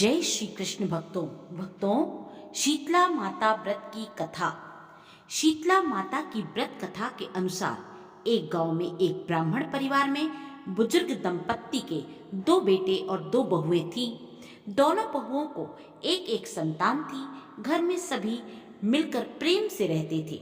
जय श्री कृष्ण भक्तों शीतला माता व्रत की कथा। शीतला माता की व्रत कथा के अनुसार एक गांव में एक ब्राह्मण परिवार में बुजुर्ग दंपत्ति के 2 बेटे और 2 बहुएं थीं। दोनों बहुओं को एक एक संतान थी। घर में सभी मिलकर प्रेम से रहते थे।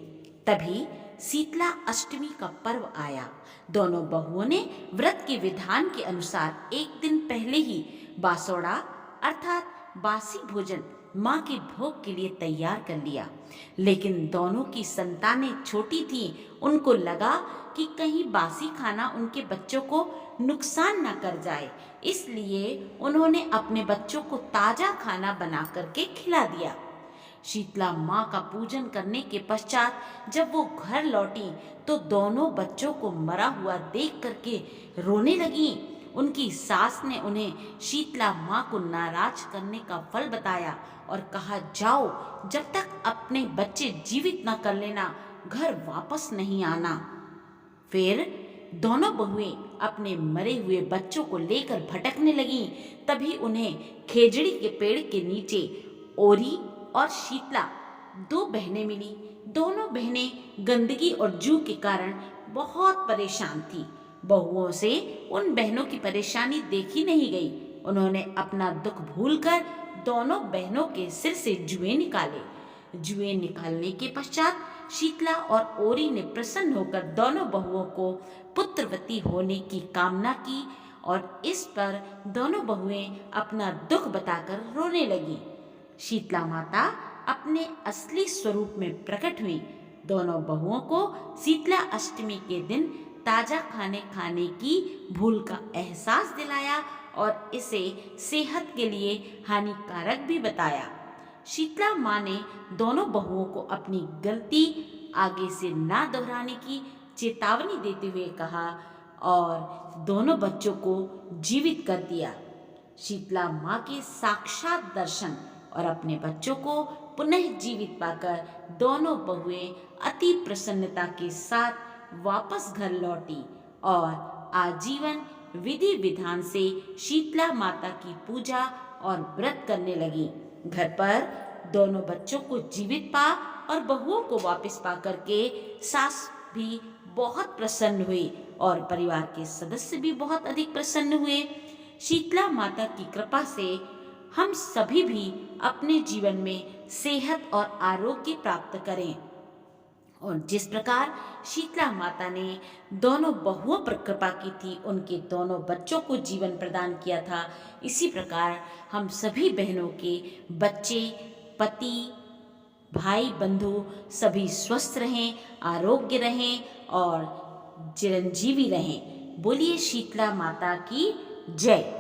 तभी शीतला अष्टमी का पर्व आया। दोनों बहुओं ने व्रत के विधान के अनुसार एक दिन पहले ही बासोड़ा अर्थात बासी भोजन माँ के भोग के लिए तैयार कर लिया। लेकिन दोनों की संतानें छोटी थीं। उनको लगा कि कहीं बासी खाना उनके बच्चों को नुकसान न कर जाए, इसलिए उन्होंने अपने बच्चों को ताजा खाना बना करके खिला दिया। शीतला माँ का पूजन करने के पश्चात जब वो घर लौटी तो दोनों बच्चों को मरा हुआ देख करके रोने लगी। उनकी सास ने उन्हें शीतला माँ को नाराज करने का फल बताया और कहा, जाओ, जब तक अपने बच्चे जीवित न कर लेना घर वापस नहीं आना। फिर दोनों बहुएं अपने मरे हुए बच्चों को लेकर भटकने लगीं। तभी उन्हें खेजड़ी के पेड़ के नीचे ओरी और शीतला 2 बहनें मिली। दोनों बहनें गंदगी और जू के कारण बहुत परेशान थी। बहुओं से उन बहनों की परेशानी देखी नहीं गई। उन्होंने अपना दुख भूलकर दोनों बहनों के सिर से जुएं निकाले। जुएं निकालने के पश्चात शीतला और ओरी ने प्रसन्न होकर दोनों बहुओं को पुत्रवती होने की कामना की और इस पर दोनों बहुएं अपना दुख बताकर रोने लगी। शीतला माता अपने असली स्वरूप में प्रकट हुई। दोनों बहुओं को शीतला अष्टमी के दिन ताजा खाने की भूल का एहसास दिलाया और इसे सेहत के लिए हानिकारक भी बताया। शीतला माँ ने दोनों बहुओं को अपनी गलती आगे से ना दोहराने की चेतावनी देते हुए कहा और दोनों बच्चों को जीवित कर दिया। शीतला माँ के साक्षात दर्शन और अपने बच्चों को पुनः जीवित पाकर दोनों बहुएं अति प्रसन्नता के साथ वापस घर लौटी और आजीवन विधि विधान से शीतला माता की पूजा और व्रत करने लगी। घर पर दोनों बच्चों को जीवित पा और बहुओं को वापस पा करके सास भी बहुत प्रसन्न हुई और परिवार के सदस्य भी बहुत अधिक प्रसन्न हुए। शीतला माता की कृपा से हम सभी भी अपने जीवन में सेहत और आरोग्य प्राप्त करें और जिस प्रकार शीतला माता ने दोनों बहुओं पर कृपा की थी, उनके दोनों बच्चों को जीवन प्रदान किया था, इसी प्रकार हम सभी बहनों के बच्चे, पति, भाई, बंधु सभी स्वस्थ रहें, आरोग्य रहें और चिरंजीवी रहें। बोलिए शीतला माता की जय।